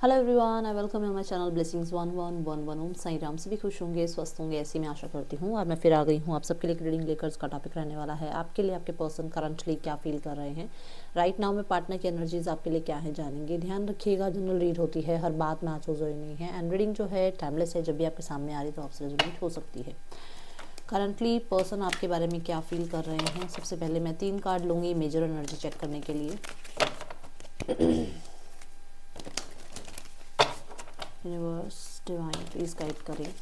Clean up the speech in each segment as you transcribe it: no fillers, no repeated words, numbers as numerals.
Hello everyone, I welcome you my channel blessings 1111। ओम साई राम। सभी खुश होंगे, स्वस्थ होंगे, ऐसी मैं आशा करती हूँ। और मैं फिर आ गई हूँ आप सबके लिए रीडिंग लेकर। इसका टॉपिक रहने वाला है आपके लिए आपके पर्सन करंटली क्या फील कर रहे हैं राइट नाउ में। पार्टनर की एनर्जीज आपके लिए क्या है जानेंगे। ध्यान रखिएगा, जनरल रीड होती है, हर बात मैच हो जरूरी नहीं है। एंड रीडिंग जो है टाइमलेस है, जब भी आपके सामने आ रही तो आपसे रेजोनेट हो सकती है। करंटली पर्सन आपके बारे में क्या फील कर रहे हैं। सबसे पहले मैं 3 कार्ड लूँगी मेजर एनर्जी चेक करने के लिए। यूनिवर्स डिवाइन प्लीज गाइड करें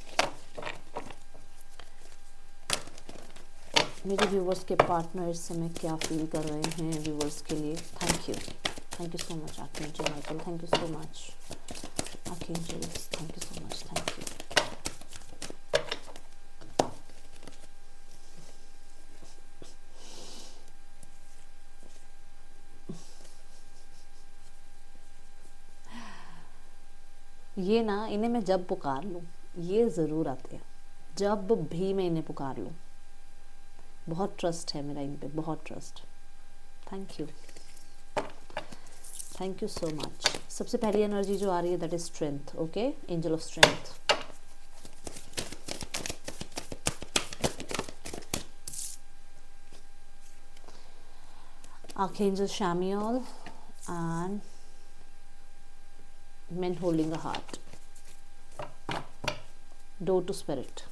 मेरे व्यूवर्स के पार्टनर इस समय क्या फील कर रहे हैं व्यूवर्स के लिए। Thank you so much archangel Michael, thank you so much archangels, thank you so much, thank you. ये ना, इन्हें मैं जब पुकार लूँ ये ज़रूर आते हैं, जब भी मैं इन्हें पुकार लूँ। बहुत ट्रस्ट है मेरा इन पे, बहुत trust. Thank you, thank you so much. सबसे पहली एनर्जी जो आ रही है that is strength. Okay, angel of strength. Archangel Samuel and men holding a heart, door to spirit।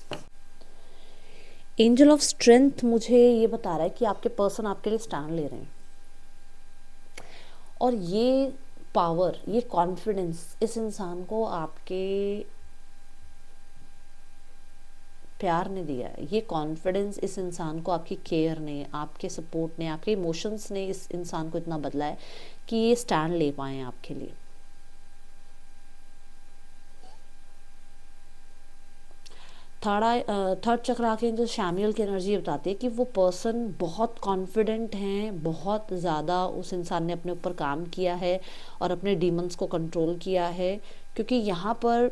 Angel of strength मुझे ये बता रहा है कि आपके पर्सन आपके लिए स्टैंड ले रहे हैं, और ये पावर, ये कॉन्फिडेंस इस इंसान को आपके प्यार ने दिया है। ये कॉन्फिडेंस इस इंसान को आपकी केयर ने, आपके सपोर्ट ने, आपके इमोशंस ने इस इंसान को इतना बदला है कि ये स्टैंड ले पाए आपके लिए। थर्ड चक्र आके जो शैमुएल की एनर्जी बताती है कि वो पर्सन बहुत कॉन्फिडेंट हैं, बहुत ज़्यादा उस इंसान ने अपने ऊपर काम किया है और अपने डीमंस को कंट्रोल किया है, क्योंकि यहाँ पर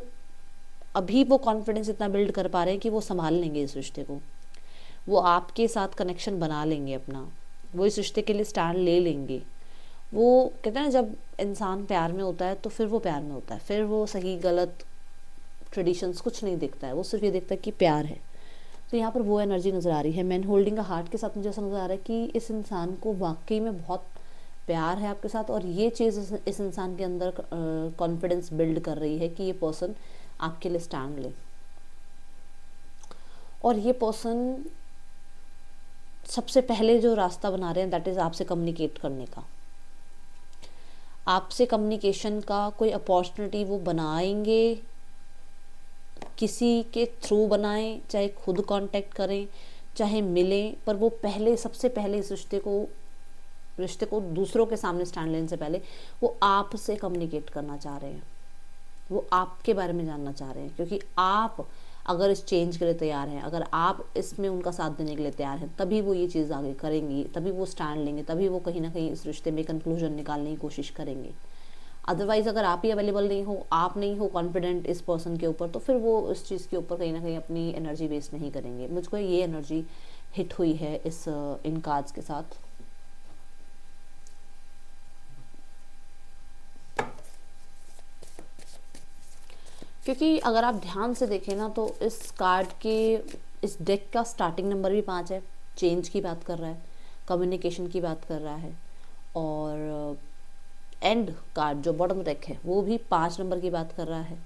अभी वो कॉन्फिडेंस इतना बिल्ड कर पा रहे हैं कि वो संभाल लेंगे इस रिश्ते को। वो आपके साथ कनेक्शन बना लेंगे अपना, वो इस रिश्ते के लिए स्टैंड ले लेंगे। वो कहते हैं ना, जब इंसान प्यार में होता है तो फिर वो प्यार में होता है, फिर वो सही गलत ट्रेडिशंस कुछ नहीं दिखता है, वो सिर्फ ये दिखता है कि प्यार है। तो यहाँ पर वो एनर्जी नज़र आ रही है। मैन होल्डिंग अ हार्ट के साथ मुझे ऐसा नज़र आ रहा है कि इस इंसान को वाकई में बहुत प्यार है आपके साथ, और ये चीज़ इस इंसान के अंदर कॉन्फिडेंस बिल्ड कर रही है कि ये पर्सन आपके लिए स्टैंड ले। और ये पर्सन सबसे पहले जो रास्ता बना रहे हैं दैट इज़ आपसे कम्युनिकेट करने का। आपसे कम्युनिकेशन का कोई अपॉर्चुनिटी वो बनाएंगे, किसी के थ्रू बनाएं, चाहे खुद कांटेक्ट करें, चाहे मिलें, पर वो पहले, सबसे पहले इस रिश्ते को दूसरों के सामने स्टैंड लेने से पहले वो आपसे कम्युनिकेट करना चाह रहे हैं, वो आपके बारे में जानना चाह रहे हैं। क्योंकि आप अगर इस चेंज के लिए तैयार हैं, अगर आप इसमें उनका साथ देने के लिए तैयार हैं, तभी वो ये चीज़ आगे करेंगी, तभी वो स्टैंड लेंगे, तभी वो कहीं ना कहीं इस रिश्ते में कंक्लूजन निकालने की कोशिश करेंगे। अदरवाइज अगर आप ही अवेलेबल नहीं हो, आप नहीं हो कॉन्फिडेंट इस पर्सन के ऊपर, तो फिर वो इस चीज़ के ऊपर कहीं ना कहीं अपनी एनर्जी वेस्ट नहीं करेंगे। मुझको ये एनर्जी हिट हुई है इस इन कार्ड्स के साथ। क्योंकि अगर आप ध्यान से देखें ना, तो इस कार्ड के, इस डेक का स्टार्टिंग नंबर भी 5 है। चेंज की बात कर रहा है, कम्युनिकेशन की बात कर रहा है, और एंड कार्ड जो बॉटम डेक है वो भी 5 नंबर की बात कर रहा है,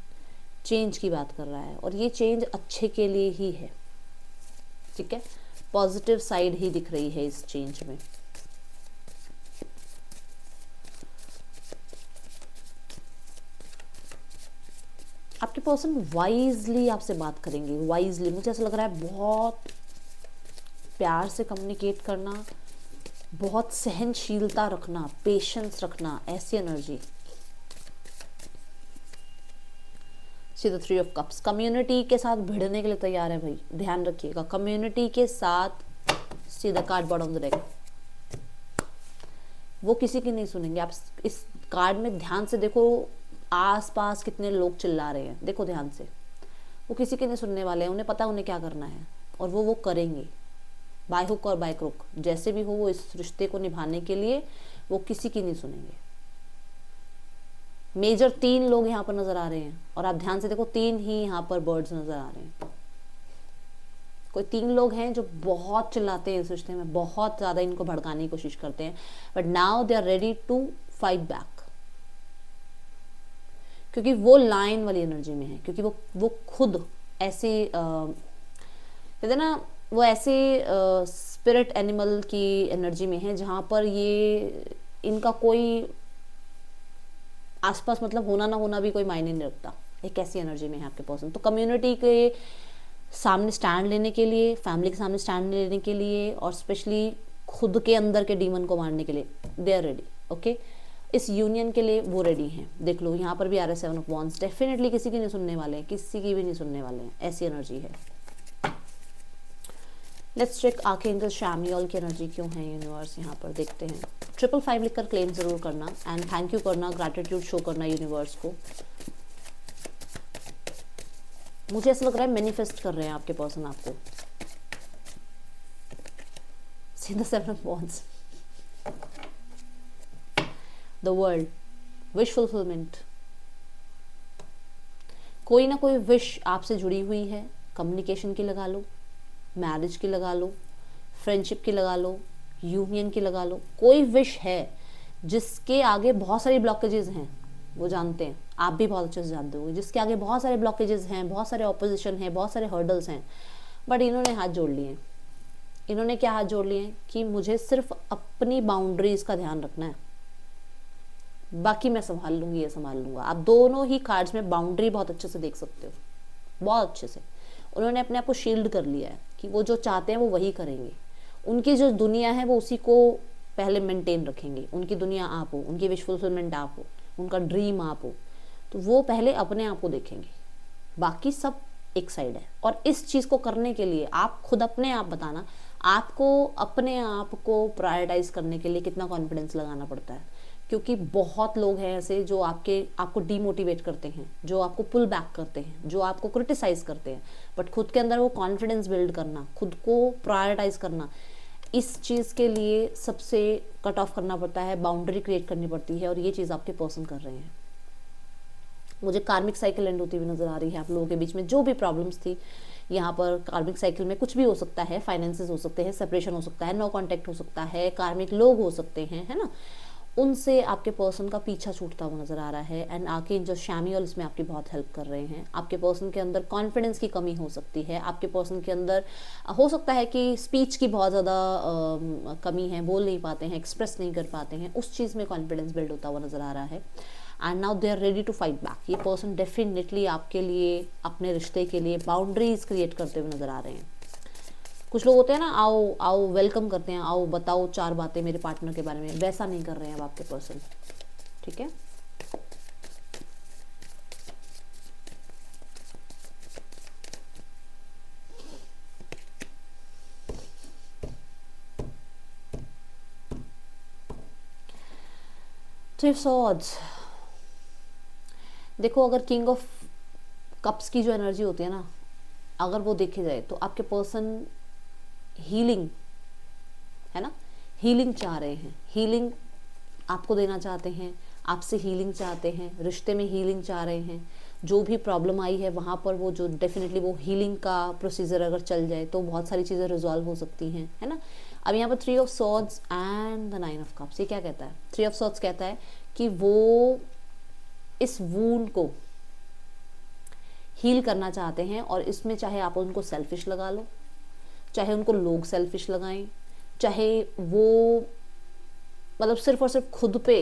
चेंज की बात कर रहा है। और ये चेंज अच्छे के लिए ही है, ठीक है, पॉजिटिव साइड ही दिख रही है इस चेंज में। आपके पर्सन वाइजली आपसे बात करेंगे, वाइजली। मुझे ऐसा लग रहा है बहुत प्यार से कम्युनिकेट करना, बहुत सहनशीलता रखना, पेशेंस रखना, ऐसी energy. See the 3 of cups, community के साथ भिड़ने के लिए तैयार है भाई, ध्यान रखिएगा, कम्युनिटी के साथ। See the card bottom of the deck, वो किसी की नहीं सुनेंगे। आप इस कार्ड में ध्यान से देखो, आसपास कितने लोग चिल्ला रहे हैं, देखो ध्यान से। वो किसी के नहीं सुनने वाले हैं, उन्हें पता है उन्हें क्या करना है, और वो करेंगे बाय हुक और बाय क्रुक, जैसे भी हो वो इस रिश्ते को निभाने के लिए वो किसी की नहीं सुनेंगे। मेजर 3 लोग यहाँ पर नजर आ रहे हैं, और आप ध्यान से देखो 3 ही यहाँ पर बर्ड्स नजर आ रहे हैं। कोई 3 लोग हैं जो बहुत चिल्लाते हैं इस रिश्ते में, बहुत ज्यादा इनको भड़काने की कोशिश करते हैं, but now they are ready to fight back, क्योंकि वो लायन वाली एनर्जी में है, क्योंकि वो खुद ऐसे कहते हैं ना, वो ऐसे स्पिरिट एनिमल की एनर्जी में है जहाँ पर ये इनका कोई आसपास मतलब होना ना होना भी कोई मायने नहीं रखता। एक ऐसी एनर्जी में है आपके पर्सन। तो कम्युनिटी के सामने स्टैंड लेने के लिए, फैमिली के सामने स्टैंड लेने के लिए, और स्पेशली खुद के अंदर के डीमन को मारने के लिए दे आर रेडी। ओके, इस यूनियन के लिए वो रेडी हैं। देख लो यहाँ पर भी आ रहा है 7 ऑफ वॉन्ड्स। डेफिनेटली किसी की नहीं सुनने वाले हैं, किसी की भी नहीं सुनने वाले हैं, ऐसी एनर्जी है। लेट्स चेक आर्कएंजल शैमुएल की एनर्जी क्यों है यूनिवर्स, यहाँ पर देखते हैं। 555 लिखकर क्लेम जरूर करना एंड थैंक यू करना, ग्रैटिट्यूड शो करना यूनिवर्स को। मुझे ऐसा लग रहा है मैनिफेस्ट कर रहे हैं आपके पर्सन आपको। See the 7 of wands, the world, wish fulfilment. कोई ना कोई विश आपसे जुड़ी हुई है, कम्युनिकेशन की लगा लो, मैरिज की लगा लो, फ्रेंडशिप की लगा लो, यूनियन की लगा लो। कोई विश है जिसके आगे बहुत सारी ब्लॉकेजेस हैं, वो जानते हैं, आप भी बहुत अच्छे से जानते हो, जिसके आगे बहुत सारे ब्लॉकेजेस हैं, बहुत सारे ऑपोजिशन हैं, बहुत सारे हर्डल्स हैं, बट इन्होंने हाथ जोड़ लिए। इन्होंने क्या हाथ जोड़ लिए कि मुझे सिर्फ अपनी बाउंड्रीज का ध्यान रखना है, बाकी मैं संभाल लूंगी, ये संभाल लूंगा। आप दोनों ही कार्ड्स में बाउंड्री बहुत अच्छे से देख सकते हो, बहुत अच्छे से। उन्होंने अपने आप को शील्ड कर लिया है कि वो जो चाहते हैं वो वही करेंगे। उनकी जो दुनिया है वो उसी को पहले मेंटेन रखेंगे। उनकी दुनिया आप हो, उनकी विश फुलफिलमेंट आप हो, उनका ड्रीम आप हो, तो वो पहले अपने आप को देखेंगे, बाकी सब एक साइड है। और इस चीज़ को करने के लिए आप खुद अपने आप बताना, आपको अपने आप को प्रायोरिटाइज करने के लिए कितना कॉन्फिडेंस लगाना पड़ता है, क्योंकि बहुत लोग हैं ऐसे जो आपको डीमोटिवेट करते हैं, जो आपको पुल बैक करते हैं, जो आपको क्रिटिसाइज करते हैं, बट खुद के अंदर वो कॉन्फिडेंस बिल्ड करना, खुद को प्रायोरिटाइज करना, इस चीज़ के लिए सबसे कट ऑफ करना पड़ता है, बाउंड्री क्रिएट करनी पड़ती है, और ये चीज़ आपके पर्सन कर रहे हैं। मुझे कार्मिक साइकिल एंड होती हुई नजर आ रही है आप लोगों के बीच में। जो भी प्रॉब्लम्स थी यहाँ पर कार्मिक साइकिल में, कुछ भी हो सकता है, फाइनेंसेस हो सकते हैं, सेपरेशन हो सकता है, नो कॉन्टेक्ट हो सकता है, कार्मिक लोग हो सकते हैं, है ना, उनसे आपके पर्सन का पीछा छूटता हुआ नजर आ रहा है। एंड आर्कएंजल शैमुएल इसमें आपकी बहुत हेल्प कर रहे हैं। आपके पर्सन के अंदर कॉन्फिडेंस की कमी हो सकती है, आपके पर्सन के अंदर हो सकता है कि स्पीच की बहुत ज़्यादा कमी है, बोल नहीं पाते हैं, एक्सप्रेस नहीं कर पाते हैं, उस चीज़ में कॉन्फिडेंस बिल्ड होता हुआ नजर आ रहा है। And now they are ready to fight back. ये पर्सन डेफिनेटली आपके लिए, अपने रिश्ते के लिए बाउंड्रीज क्रिएट करते हुए नजर आ रहे हैं। कुछ लोग होते हैं ना, आओ आओ वेलकम करते हैं, आओ बताओ 4 बातें मेरे पार्टनर के बारे में, वैसा नहीं कर रहे हैं अब आपके पर्सन, ठीक है। थ्री ऑफ सॉर्ड्स, देखो अगर किंग ऑफ कप्स की जो एनर्जी होती है ना, अगर वो देखी जाए तो आपके पर्सन हीलिंग है ना, हीलिंग चाह रहे हैं, हीलिंग आपको देना चाहते हैं, आपसे हीलिंग चाहते हैं, रिश्ते में हीलिंग चाह रहे हैं। जो भी प्रॉब्लम आई है वहाँ पर वो जो डेफिनेटली वो हीलिंग का प्रोसीजर अगर चल जाए तो बहुत सारी चीज़ें रिजॉल्व हो सकती हैं, है ना। अब यहाँ पर 3 of swords and the 9 of cups, ये क्या कहता है? 3 ऑफ सॉर्ड्स कहता है कि वो इस वूंड को हील करना चाहते हैं, और इसमें चाहे आप उनको सेल्फिश लगा लो, चाहे उनको लोग सेल्फिश लगाएं, चाहे वो मतलब सिर्फ और सिर्फ खुद पे,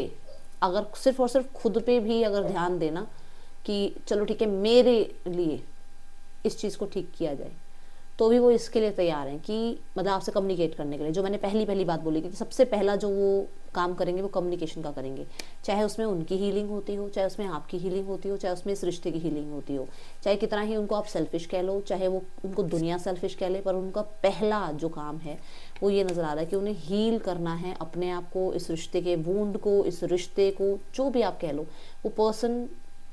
अगर सिर्फ और सिर्फ खुद पे भी अगर ध्यान देना कि चलो ठीक है मेरे लिए इस चीज़ को ठीक किया जाए, तो भी वो इसके लिए तैयार हैं कि मतलब आपसे कम्युनिकेट करने के लिए। जो मैंने पहली बात बोली कि सबसे पहला जो वो काम करेंगे वो कम्युनिकेशन का करेंगे, चाहे उसमें उनकी हीलिंग होती हो, चाहे उसमें आपकी हीलिंग होती हो, चाहे उसमें इस रिश्ते की हीलिंग होती हो, चाहे कितना ही उनको आप सेल्फिश कह लो, चाहे वो उनको दुनिया सेल्फिश कह ले, पर उनका पहला जो काम है वो ये नज़र आ रहा है कि उन्हें हील करना है अपने आप को, इस रिश्ते के वूंड को, इस रिश्ते को, जो भी आप कह लो। वो पर्सन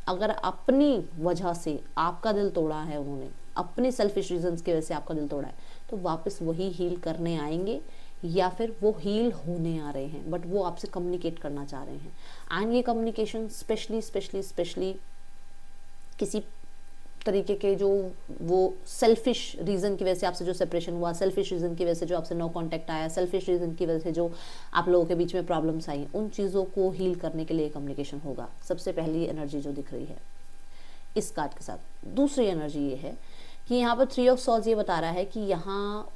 अगर अपनी वजह से आपका दिल तोड़ा है, उन्होंने अपने सेल्फिश रीजंस की वजह से आपका दिल तोड़ा है, तो वापस वही हील करने आएंगे या फिर वो हील होने आ रहे हैं, बट वो आपसे कम्युनिकेट करना चाह रहे हैं। एंड ये कम्युनिकेशन स्पेशली किसी तरीके के जो वो सेल्फिश रीज़न की वजह से आपसे जो सेपरेशन हुआ, सेल्फिश रीज़न की वजह से जो आपसे नो कांटेक्ट आया, सेल्फिश रीज़न की वजह से जो आप लोगों के बीच में प्रॉब्लम्स आई, उन चीज़ों को हील करने के लिए कम्युनिकेशन होगा। सबसे पहली एनर्जी जो दिख रही है इस कार्ड के साथ। दूसरी एनर्जी ये है कि यहाँ पर 3 ऑफ सॉर्ड्स ये बता रहा है कि यहाँ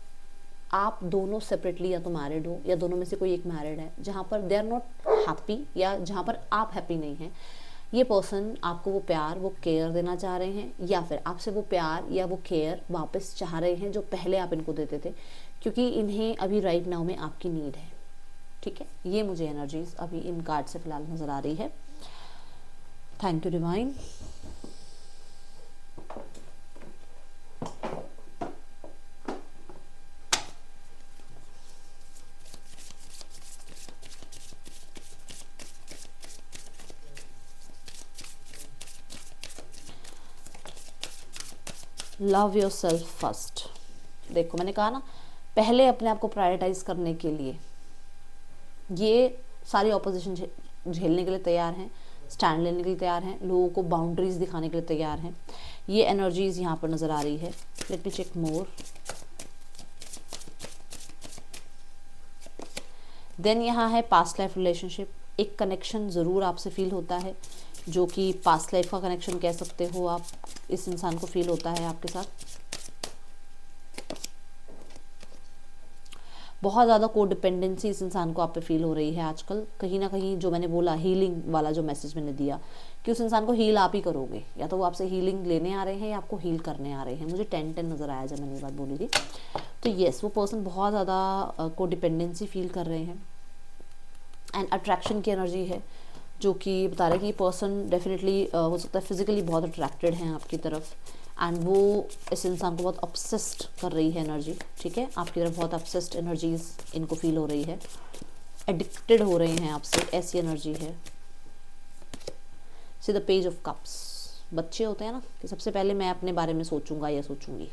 आप दोनों सेपरेटली या तो मैरिड हो या दोनों में से कोई एक मैरिड है, जहाँ पर दे आर नॉट हैप्पी या जहाँ पर आप हैप्पी नहीं हैं। ये पर्सन आपको वो प्यार, वो केयर देना चाह रहे हैं, या फिर आपसे वो प्यार या वो केयर वापस चाह रहे हैं जो पहले आप इनको देते थे, क्योंकि इन्हें अभी राइट नाउ में आपकी नीड है। ठीक है, ये मुझे एनर्जीज अभी इन कार्ड से फिलहाल नज़र आ रही है। Thank you divine. Love your self first. देखो मैंने कहा ना, पहले अपने आप को प्रायोरिटाइज करने के लिए ये सारी ऑपोजिशन झेलने के लिए तैयार हैं, स्टैंड लेने के लिए तैयार हैं, लोगों को बाउंड्रीज दिखाने के लिए तैयार हैं। ये एनर्जीज यहाँ पर नज़र आ रही है। लेट मी चेक मोर। देन यहाँ है पास्ट लाइफ रिलेशनशिप। एक कनेक्शन ज़रूर आपसे फील होता है, जो कि पास्ट लाइफ का कनेक्शन कह सकते हो आप। इस इंसान को फील होता है आपके साथ। बहुत ज़्यादा कोडिपेंडेंसी इस इंसान को आप पे फील हो रही है आजकल। कहीं ना कहीं जो मैंने बोला, हीलिंग वाला जो मैसेज मैंने दिया कि उस इंसान को हील आप ही करोगे, या तो वो आपसे हीलिंग लेने आ रहे हैं या आपको हील करने आ रहे हैं। मुझे 10-10 नज़र आया जब मैंने ये बात बोली थी। तो येस, वो पर्सन बहुत ज़्यादा कोडिपेंडेंसी फील कर रहे हैं। एंड अट्रैक्शन की एनर्जी है, जो कि बता रहे हैं कि ये पर्सन डेफिनेटली हो सकता है फिजिकली बहुत अट्रैक्टेड हैं आपकी तरफ, एंड वो इस इंसान को बहुत ऑब्सेस्ड कर रही है एनर्जी। ठीक है, आपकी तरफ बहुत ऑब्सेस्ड एनर्जीज इनको फील हो रही है, एडिक्टेड हो रहे हैं आपसे, ऐसी एनर्जी है। See the page of cups. बच्चे होते हैं ना कि सबसे पहले मैं अपने बारे में सोचूंगा या सोचूंगी,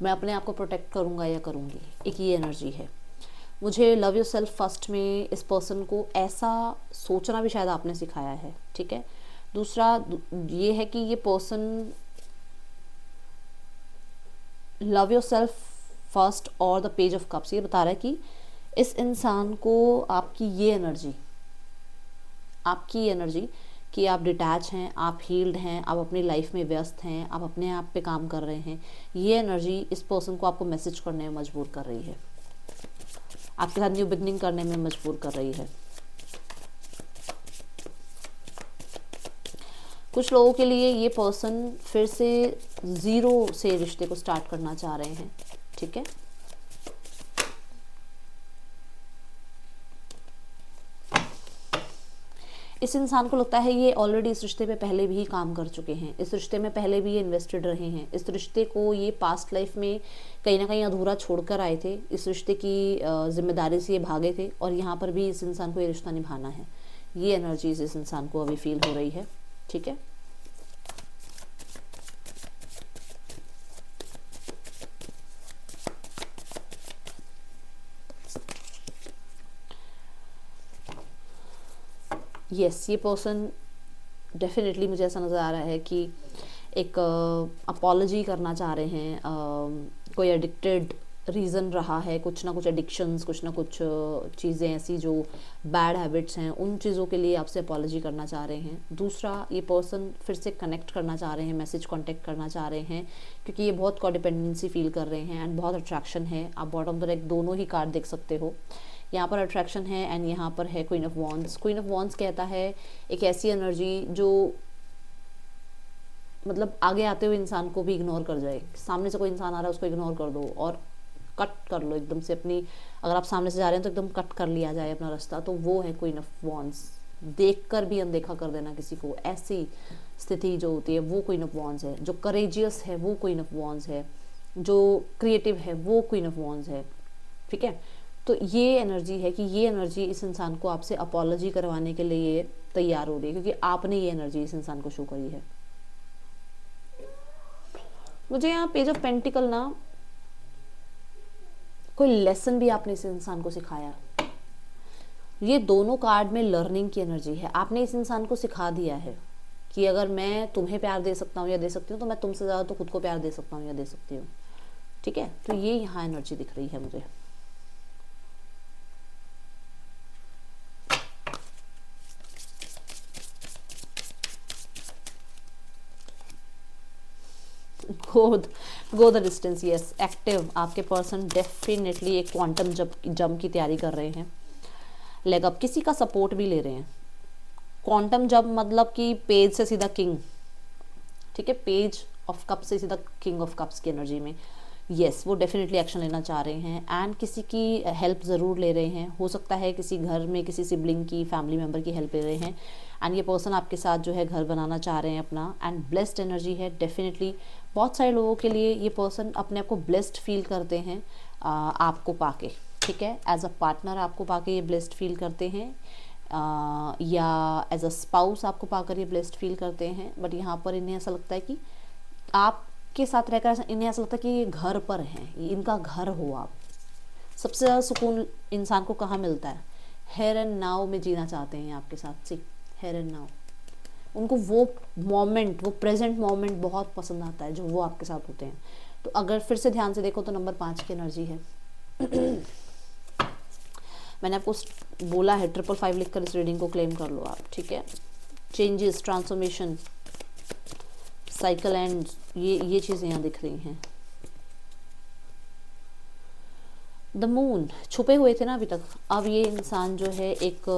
मैं अपने आप को प्रोटेक्ट करूंगा या करूंगी, एक ये एनर्जी है। मुझे लव योर सेल्फ फर्स्ट में इस पर्सन को ऐसा सोचना भी शायद आपने सिखाया है। ठीक है, दूसरा ये है कि ये person love your self first और द पेज ऑफ कप्स ये बता रहा है कि इस इंसान को आपकी ये एनर्जी कि आप डिटैच हैं, आप हील्ड हैं, आप अपनी लाइफ में व्यस्त हैं, आप अपने आप पे काम कर रहे हैं, ये एनर्जी इस पर्सन को आपको मैसेज करने में मजबूर कर रही है, आपके साथ न्यू बिगनिंग करने में मजबूर कर रही है। कुछ लोगों के लिए ये पर्सन फिर से ज़ीरो से रिश्ते को स्टार्ट करना चाह रहे हैं। ठीक है, इस इंसान को लगता है ये ऑलरेडी इस रिश्ते पे पहले भी काम कर चुके हैं, इस रिश्ते में पहले भी ये इन्वेस्टेड रहे हैं, इस रिश्ते को ये पास्ट लाइफ में कहीं ना कहीं अधूरा छोड़कर आए थे, इस रिश्ते की जिम्मेदारी से ये भागे थे, और यहाँ पर भी इस इंसान को ये रिश्ता निभाना है। ये एनर्जीज इस इंसान को अभी फील हो रही है। ठीक है, यस, ये पर्सन डेफिनेटली मुझे ऐसा नज़र आ रहा है कि एक अपॉलॉजी करना चाह रहे हैं। कोई एडिक्टेड रीज़न रहा है, कुछ ना कुछ एडिक्शंस, कुछ ना कुछ चीज़ें ऐसी जो बैड हैबिट्स हैं, उन चीज़ों के लिए आपसे अपॉलॉजी करना चाह रहे हैं। दूसरा, ये पर्सन फिर से कनेक्ट करना चाह रहे हैं, मैसेज कांटेक्ट करना चाह रहे हैं, क्योंकि ये बहुत कोडिपेंडेंसी फील कर रहे हैं एंड बहुत अट्रैक्शन है। आप बॉटम पर एक दोनों ही कार्ड देख सकते हो, यहाँ पर अट्रैक्शन है एंड यहाँ पर है queen of wands. Queen of wands कहता है एक ऐसी एनर्जी जो मतलब आगे आते हुए इंसान को भी इग्नोर कर जाए। सामने से कोई इंसान आ रहा है, उसको इग्नोर कर दो और कट कर लो एकदम से अपनी, अगर आप सामने से जा रहे हैं तो एकदम कट कर लिया जाए अपना रास्ता, तो वो है क्वीन ऑफ वॉन्ड्स। देख कर भी अनदेखा कर देना किसी को, ऐसी स्थिति जो होती है वो क्वीन ऑफ वॉन्ड्स है। जो करेजियस है वो क्वीन ऑफ वॉन्ड्स है, जो क्रिएटिव है वो क्वीन ऑफ वॉन्ड्स है। ठीक है, तो ये एनर्जी है कि ये एनर्जी इस इंसान को आपसे अपॉलॉजी करवाने के लिए तैयार हो रही है, क्योंकि आपने ये एनर्जी इस इंसान को शो करी है। मुझे यहाँ पेज ऑफ पेंटिकल ना कोई लेसन भी आपने इस इंसान को सिखाया। ये दोनों कार्ड में लर्निंग की एनर्जी है। आपने इस इंसान को सिखा दिया है कि अगर मैं तुम्हें प्यार दे सकता हूँ या दे सकती हूँ तो मैं तुमसे ज़्यादा तो खुद को प्यार दे सकता हूँ या दे सकती हूँ। ठीक है, तो ये यहाँ एनर्जी दिख रही है मुझे। Go the distance. Yes, active. आपके पर्सन डेफिनेटली एक क्वांटम जंप की तैयारी कर रहे हैं। लेग अप, किसी का सपोर्ट भी ले रहे हैं। क्वांटम जंप मतलब कि पेज से सीधा किंग। ठीक है, पेज ऑफ कप से सीधा किंग ऑफ कप्स की एनर्जी में। यस, वो डेफिनेटली एक्शन लेना चाह रहे हैं एंड किसी की हेल्प ज़रूर ले रहे हैं। हो सकता है किसी घर में किसी सिबलिंग की, फैमिली मेम्बर की हेल्प ले रहे हैं एंड ये पर्सन आपके साथ जो है घर बनाना चाह रहे हैं अपना। एंड ब्लेस्ड एनर्जी है डेफिनेटली। बहुत सारे लोगों के लिए ये पर्सन अपने आप को ब्लेस्ड फील करते हैं आपको पाके। ठीक है, एज अ पार्टनर आपको पाके ये ब्लेस्ड फील करते हैं या एज अ स्पाउस आपको पाकर ये ब्लेस्ड फील करते हैं। बट यहाँ पर इन्हें ऐसा लगता है कि आपके साथ रहकर इन्हें ऐसा लगता है कि ये घर पर हैं, ये इनका घर हो आप। सबसे ज़्यादा सुकून इंसान को कहाँ मिलता है? हेयर एंड नाउ में जीना चाहते हैं आपके साथ। सी, हेयर एंड नाउ, उनको वो मोमेंट, वो प्रेजेंट मोमेंट बहुत पसंद आता है जो वो आपके साथ होते हैं। तो अगर फिर से ध्यान से देखो तो नंबर 5 की एनर्जी है। मैंने आपको बोला है 555 लिखकर इस रीडिंग को क्लेम कर लो आप। ठीक है, चेंजेस, ट्रांसफॉर्मेशन, साइकिल एंड ये चीज़ें यहाँ दिख रही हैं। द मून, छुपे हुए थे ना अभी तक, अब ये इंसान जो है एक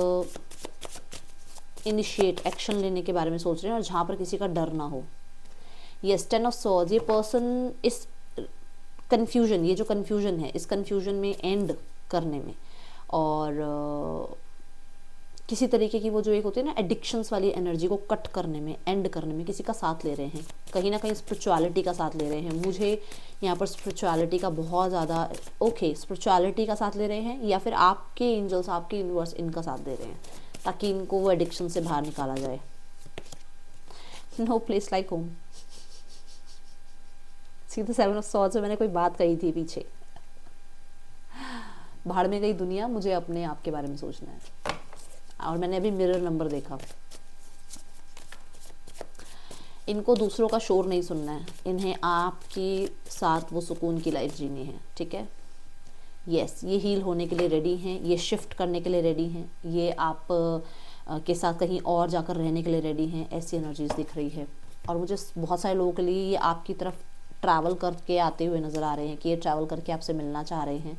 इनिशिएट एक्शन लेने के बारे में सोच रहे हैं और जहाँ पर किसी का डर ना हो। यस, 10 ऑफ सॉर्ड्स, ये पर्सन इस कन्फ्यूजन, ये जो कन्फ्यूजन है, इस कन्फ्यूजन में एंड करने में और किसी तरीके की वो जो एक होती है ना एडिक्शंस वाली एनर्जी को कट करने में, एंड करने में किसी का साथ ले रहे हैं। कहीं ना कहीं स्पिरिचुअलिटी का साथ ले रहे हैं। मुझे यहाँ पर स्पिरिचुअलिटी का बहुत ज़्यादा स्पिरिचुअलिटी का साथ ले रहे हैं या फिर आपके एंजल्स, आपके यूनिवर्स इनका साथ दे रहे हैं ताकि इनको वो एडिक्शन से बाहर निकाला जाए। No place like home. सीधे 7 ऑफ सॉर्ड्स में मैंने कोई बात कही थी पीछे, भाड़ में गई दुनिया, मुझे अपने आप के बारे में सोचना है। और मैंने अभी मिरर नंबर देखा। इनको दूसरों का शोर नहीं सुनना है, इन्हें आपके साथ वो सुकून की लाइफ जीनी है। ठीक है, यस, ये हील होने के लिए रेडी हैं, ये शिफ्ट करने के लिए रेडी हैं, ये आप के साथ कहीं और जाकर रहने के लिए रेडी हैं। ऐसी एनर्जीज दिख रही है और मुझे बहुत सारे लोगों के लिए ये आपकी तरफ ट्रैवल करके आते हुए नज़र आ रहे हैं कि ये ट्रैवल करके आपसे मिलना चाह रहे हैं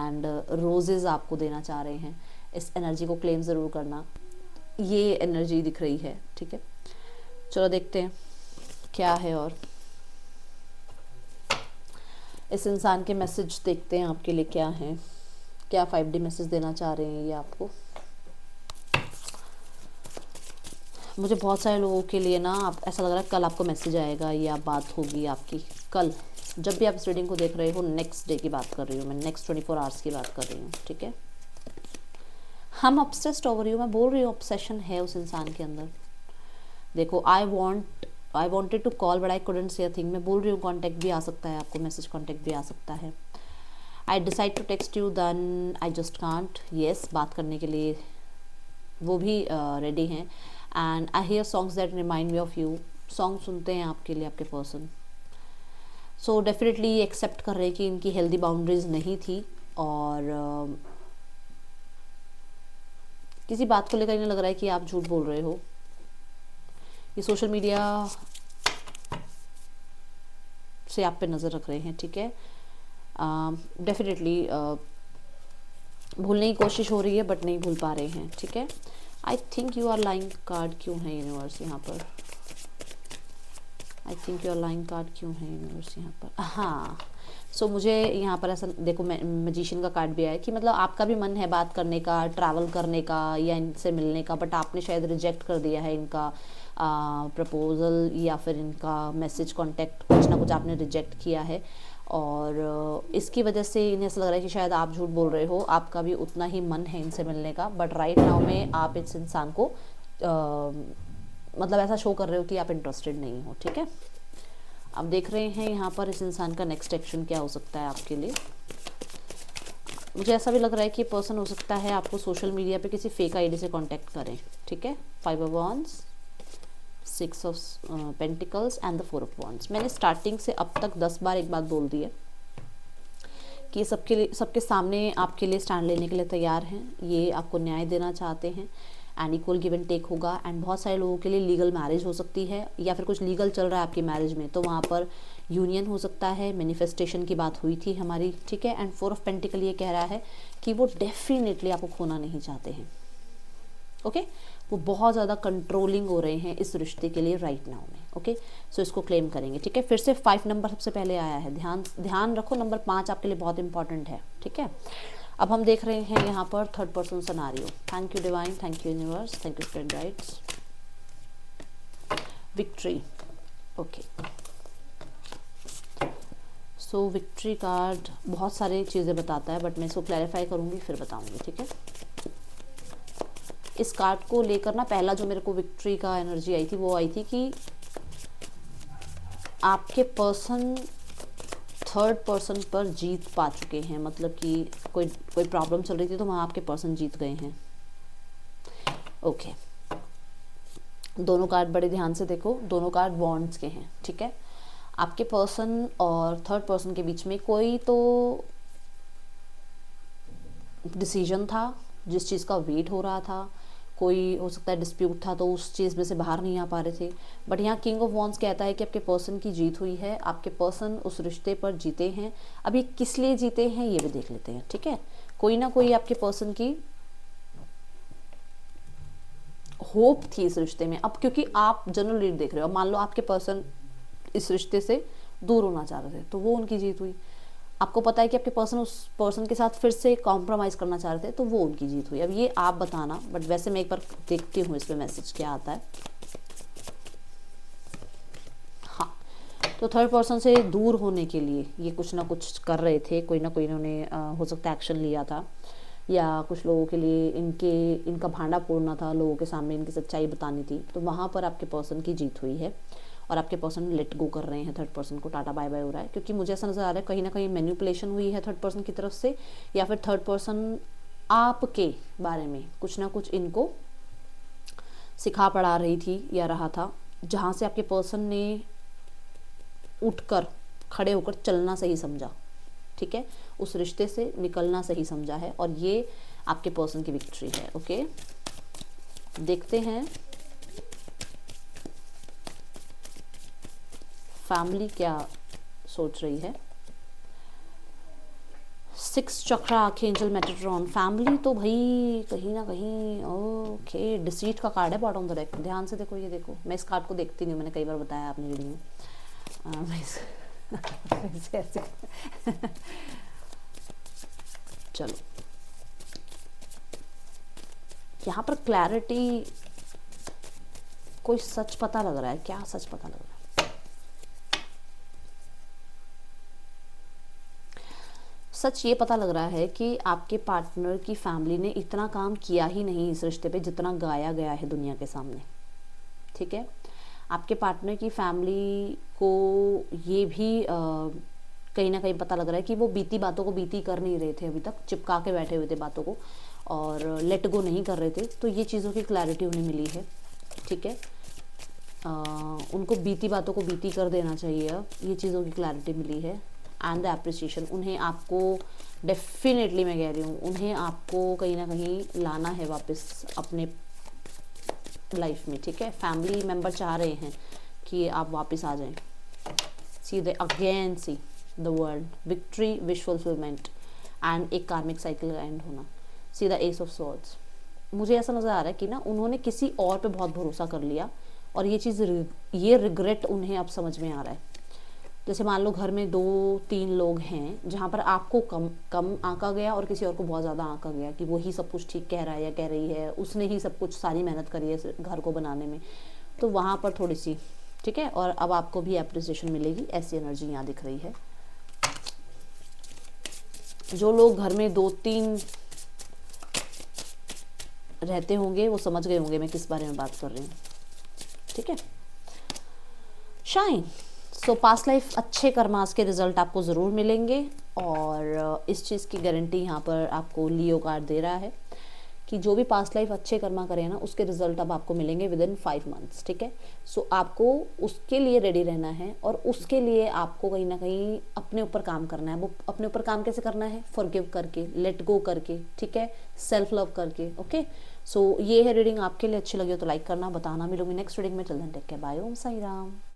एंड रोजेज़ आपको देना चाह रहे हैं। इस एनर्जी को क्लेम ज़रूर करना, ये एनर्जी दिख रही है। ठीक है, चलो देखते हैं क्या है और इस इंसान के मैसेज देखते हैं आपके लिए क्या हैं, क्या 5D मैसेज देना चाह रहे हैं ये आपको। मुझे बहुत सारे लोगों के लिए ना आप ऐसा लग रहा है कल आपको मैसेज आएगा या बात होगी आपकी कल। जब भी आप इस रीडिंग को देख रहे हो, नेक्स्ट डे की बात कर रही हूँ मैं, नेक्स्ट 24 आवर्स की बात कर रही हूँ। ठीक है, हम ऑब्सेस्ड ओवर यू, मैं बोल रही हूँ ऑब्सेशन है उस इंसान के अंदर। देखो, I wanted to call but I couldn't say a thing, मैं बोल रही हूँ कॉन्टैक्ट भी आ सकता है आपको, मैसेज कॉन्टैक्ट भी आ सकता है। I decide to text you then I just can't. Yes, बात करने के लिए वो भी रेडी हैं। And I hear songs that remind me of you, song सुनते हैं आपके लिए आपके पर्सन। सो डेफिनेटली ये एक्सेप्ट कर रहे हैं कि इनकी हेल्दी बाउंड्रीज नहीं थी और किसी बात को लेकर इन्हें लग रहा है कि आप झूठ बोल रहे हो। ये सोशल मीडिया से आप पे नज़र रख रहे हैं। ठीक है, डेफिनेटली भूलने की कोशिश हो रही है बट नहीं भूल पा रहे हैं। ठीक है, I think you are lying card क्यों है यूनिवर्स यहाँ पर? I think you are lying card क्यों है यूनिवर्स यहाँ पर? हाँ, सो मुझे यहाँ पर ऐसा देखो, मैजिशियन का कार्ड भी आया कि मतलब आपका भी मन है बात करने का, ट्रैवल करने का या इनसे मिलने का, बट आपने शायद रिजेक्ट कर दिया है इनका प्रपोज़ल या फिर इनका मैसेज कॉन्टैक्ट, कुछ ना कुछ आपने रिजेक्ट किया है और इसकी वजह से इन्हें ऐसा लग रहा है कि शायद आप झूठ बोल रहे हो, आपका भी उतना ही मन है इनसे मिलने का, बट राइट नाउ में आप इस इंसान को मतलब ऐसा शो कर रहे हो कि आप इंटरेस्टेड नहीं हो। ठीक है, अब देख रहे हैं यहाँ पर इस इंसान का नेक्स्ट एक्शन क्या हो सकता है आपके लिए। मुझे ऐसा भी लग रहा है कि ये पर्सन हो सकता है आपको सोशल मीडिया पे किसी फेक आईडी से कांटेक्ट करें, ठीक है। 5 of wands, 6 of pentacles and the 4 of wands. मैंने स्टार्टिंग से अब तक 10 बार एक बात बोल दी है कि सबके सामने आपके लिए स्टैंड लेने के लिए तैयार हैं, ये आपको न्याय देना चाहते हैं and equal give and take होगा। एंड बहुत सारे लोगों के लिए लीगल मैरिज हो सकती है, या फिर कुछ लीगल चल रहा है आपकी मैरिज में, तो वहाँ पर यूनियन हो सकता है। मैनिफेस्टेशन की बात हुई थी हमारी, ठीक है। एंड 4 ऑफ पेंटिकल ये कह रहा है कि वो डेफिनेटली आपको खोना नहीं चाहते हैं, ओके। वो बहुत ज़्यादा कंट्रोलिंग हो रहे हैं इस रिश्ते के लिए राइट नाउ में, ओके। सो इसको क्लेम करेंगे, ठीक है। फिर से 5 नंबर सबसे पहले आया है, ध्यान रखो, नंबर 5 आपके लिए बहुत इंपॉर्टेंट है, ठीक है। अब हम देख रहे हैं यहाँ पर third person scenario. Thank you divine, thank you universe, thank you spirit guides. Victory, okay. So victory card बहुत सारी चीज़ें बताता है, बट मैं इसको क्लैरिफाई करूँगी फिर बताऊँगी, ठीक है। इस कार्ड को लेकर ना पहला जो मेरे को विक्ट्री का एनर्जी आई थी वो आई थी कि आपके पर्सन थर्ड पर्सन पर जीत पा चुके हैं, मतलब कि कोई प्रॉब्लम चल रही थी तो वहाँ आपके पर्सन जीत गए हैं, ओके। दोनों कार्ड बड़े ध्यान से देखो, दोनों कार्ड बॉन्ड्स के हैं, ठीक है। आपके पर्सन और थर्ड पर्सन के बीच में कोई तो डिसीजन था जिस चीज़ का वेट हो रहा था, कोई हो सकता है डिस्प्यूट था तो उस चीज़ में से बाहर नहीं आ पा रहे थे। बट यहाँ किंग ऑफ वॉन्ड्स कहता है कि आपके पर्सन की जीत हुई है, आपके पर्सन उस रिश्ते पर जीते हैं। अब ये किस लिए जीते हैं ये भी देख लेते हैं, ठीक है। कोई ना कोई आपके पर्सन की होप थी इस रिश्ते में। अब क्योंकि आप जनरल रीड देख रहे हो, अब मान लो आपके पर्सन इस रिश्ते से दूर होना चाह रहे थे तो वो उनकी जीत हुई। आपको पता है कि आपके पर्सन उस पर्सन के साथ फिर से कॉम्प्रोमाइज़ करना चाह रहे थे तो वो उनकी जीत हुई। अब ये आप बताना, बट वैसे मैं एक बार देखती हूँ इसमें मैसेज क्या आता है। हाँ, तो थर्ड पर्सन से दूर होने के लिए ये कुछ ना कुछ कर रहे थे, कोई ना कोई इन्होंने हो सकता है एक्शन लिया था, या कुछ लोगों के लिए इनका भांडा फोड़ना था, लोगों के सामने इनकी सच्चाई बतानी थी, तो वहाँ पर आपके पर्सन की जीत हुई है और आपके पर्सन लेट गो कर रहे हैं थर्ड पर्सन को, टाटा बाय बाय हो रहा है। क्योंकि मुझे ऐसा नज़र आ रहा है कहीं ना कहीं मैनिपुलेशन हुई है थर्ड पर्सन की तरफ से, या फिर थर्ड पर्सन आपके बारे में कुछ ना कुछ इनको सिखा पढ़ा रही थी या रहा था, जहाँ से आपके पर्सन ने उठकर खड़े होकर चलना सही समझा, ठीक है। उस रिश्ते से निकलना सही समझा है और ये आपके पर्सन की विक्ट्री है, ओके। देखते हैं फैमिली क्या सोच रही है। 6 चक्रा आर्कएंजल मेटाट्रॉन, फैमिली तो भाई कहीं ना कहीं ओके डिसीट का कार्ड है बॉटम ऑफ द डेक। ध्यान से देखो, ये देखो, मैं इस कार्ड को देखती नहीं हूँ, मैंने कई बार बताया आपने रीडिंग में। ऐसे चलो, यहाँ पर क्लैरिटी, कोई सच पता लग रहा है, क्या सच पता लग रहा है? सच ये पता लग रहा है कि आपके पार्टनर की फैमिली ने इतना काम किया ही नहीं इस रिश्ते पे जितना गाया गया है दुनिया के सामने, ठीक है। आपके पार्टनर की फैमिली को ये भी कहीं ना कहीं पता लग रहा है कि वो बीती बातों को बीती कर नहीं रहे थे, अभी तक चिपका के बैठे हुए थे बातों को और लेट गो नहीं कर रहे थे, तो ये चीज़ों की क्लैरिटी उन्हें मिली है, ठीक है। उनको बीती बातों को बीती कर देना चाहिए, अब ये चीज़ों की क्लैरिटी मिली है। एंड द एप्रिसिएशन, उन्हें आपको डेफिनेटली, मैं कह रही हूँ, उन्हें आपको कहीं ना कहीं लाना है वापस अपने लाइफ में, ठीक है। फैमिली मेम्बर चाह रहे हैं कि आप वापस आ जाएं। See the again, see the world, victory, wish fulfilment and एक कार्मिक साइकिल का एंड होना। See the S of swords, मुझे ऐसा नज़र आ रहा है कि ना उन्होंने किसी और पे बहुत भरोसा कर लिया और ये रिग्रेट उन्हें अब समझ में आ रहा है। जैसे मान लो घर में 2-3 लोग हैं जहाँ पर आपको कम आंका गया और किसी और को बहुत ज़्यादा आंका गया कि वो ही सब कुछ ठीक कह रहा है या कह रही है, उसने ही सब कुछ सारी मेहनत करी है घर को बनाने में, तो वहाँ पर थोड़ी सी, ठीक है। और अब आपको भी एप्रिसिएशन मिलेगी, ऐसी एनर्जी यहाँ दिख रही है। जो लोग घर में 2-3 रहते होंगे वो समझ गए होंगे मैं किस बारे में बात कर रही हूँ, ठीक है। शाइन, सो पास्ट लाइफ अच्छे कर्मास के रिजल्ट आपको ज़रूर मिलेंगे और इस चीज़ की गारंटी यहाँ पर आपको लियो कार्ड दे रहा है कि जो भी पास्ट लाइफ अच्छे कर्मा करे ना, उसके रिजल्ट अब आपको मिलेंगे विद इन 5 मंथ्स, ठीक है। सो आपको उसके लिए रेडी रहना है, और उसके लिए आपको कहीं ना कहीं अपने ऊपर काम करना है। वो अपने ऊपर काम कैसे करना है? फॉरगिव करके, लेट गो करके, ठीक है, सेल्फ लव करके। ओके, सो ये है रीडिंग। आपके लिए अच्छी लगी हो तो लाइक करना, बताना। मिलूंगी नेक्स्ट रीडिंग में। चल देन टेक केयर, बाय, ओम साई राम।